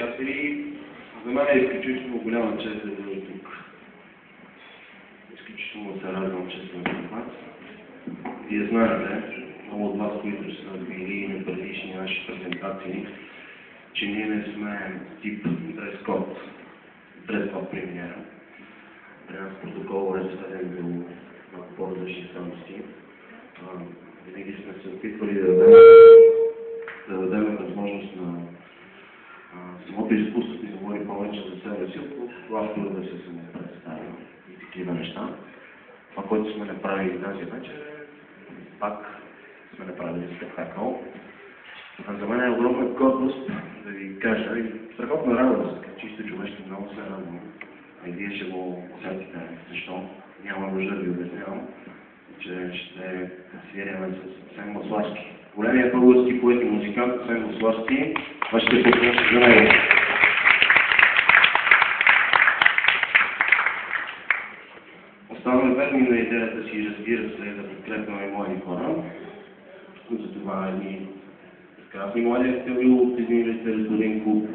приятели! За мен е изключително голяма чест да бъда тук. Изключително се радвам, че съм с вас. Вие знаете, много от вас, които са били на предишни наши презентации, че ние не сме тип дрес-код премиера. При нас протокол е сведен до малко по-различни стойности. Винаги сме се опитвали да дадем възможност на самото изкуство да говори повече за себе си, отколкото автора да се представя и такива неща. Това, което сме направили тази вечер, пак сме направили спектакъл. За мен е огромна гордост да ви кажа и страхотна радост, чисто човешки, много се радвам. И вие ще го усетите, защо няма нужда да ви обяснявам, че ще свиряме с Асен Масларски. Големият български поет и музикант Асен Масларски, това ще покажа за него. Оставаме верни на идеята си, разбира се, да подкрепяме млади хора. Затова едни прекрасни млади актьори от един литературен клуб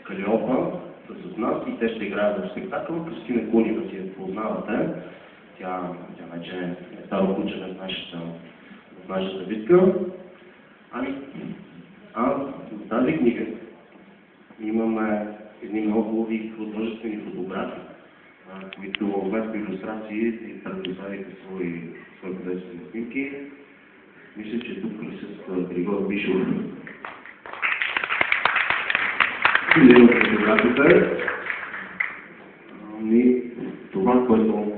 Калиопа са с нас и те ще играят в спектакъл. Кристина Кунева си я познавате. Тя вече е старо куче в нашата битка. В тази книга имаме едни много хубави художествени фотографии, които вместо илюстрации предоставиха свои художествени снимки. Мисля, че тук присъства Григор Бишов. Един от фотографите. И това, което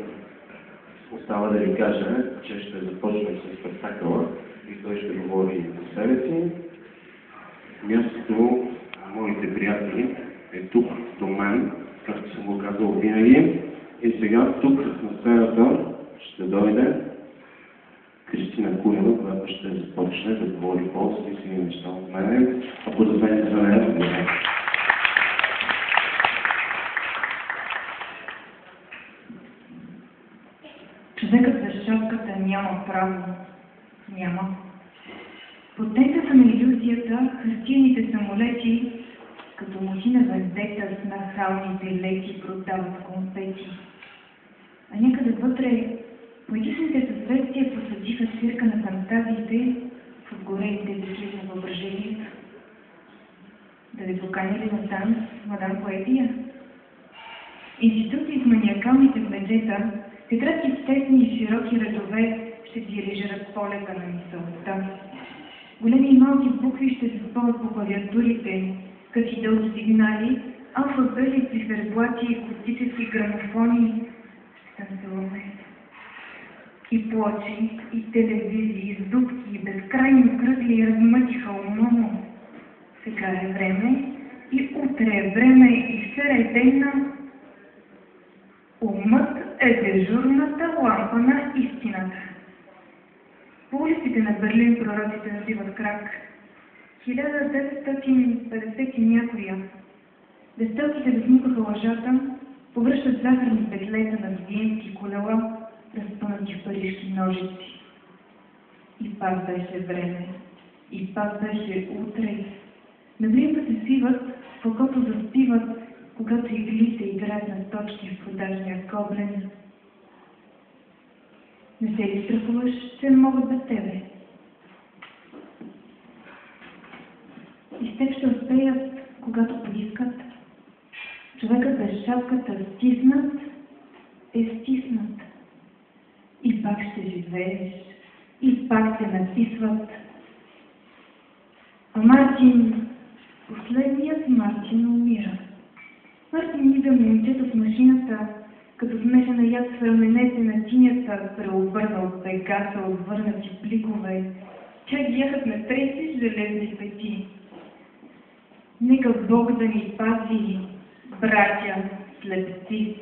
остава да ви кажа, че ще започнем с спектакъла и той ще говори за себе си. Мястото на моите приятели е тук до мен, както съм го казал винаги. И сега тук на сцената ще дойде Кристина Кунева, която ще започне да говори по-смислени неща от мене, ако зазнете за нея. Човекът с шапката няма право. Няма. Потенцията на илюзията, хартиените самолети, като мухина вендета с нахалните леки продават конфети. А някъде вътре поетичните съзвестия посадиха цирка на фантазиите в отгорените веки на въображението. Да ви поканя ли на танц, мадам поезия? Институции с маниакалните медета, тетрадки с тесни и широки редове ще дирижират полета на мисълта. Големи и малки букви ще се спъват по клавиатурите, къти дълги сигнали, алфабети, циферблати, акустически грамофони ще танцуваме. И плочи, и телевизии, с дупки, безкрайни кръгли размътиха ума му. Сега е време, и утре е време, и вчера е денна. Умът е дежурната лампа на истината. По улиците на Берлин пророците надиват крак. 1950 и някоя. Веселките засмукаха лъжата, повръщат захарни петлета на виенски колела, разпънати в парижки ножици. И пак беше време, и пак беше утре. Наглимка се свиват, в окото заспиват, когато иглите играят на точки в продажния коблен. Не се ли страхуваш, че не могат без тебе? И с теб ще успеят, когато поискат. Човекът без шапката стиснат е стиснат. И пак ще живееш, и пак те написват. А Мартин, последният Мартин умира. Мартин ида момчето в машината, като смешана яд с раменете на синята, преобърнал пегаса от върнати пликове. Чак яхат на трети железни пети. Нека Бог да ни пази, братя слепци.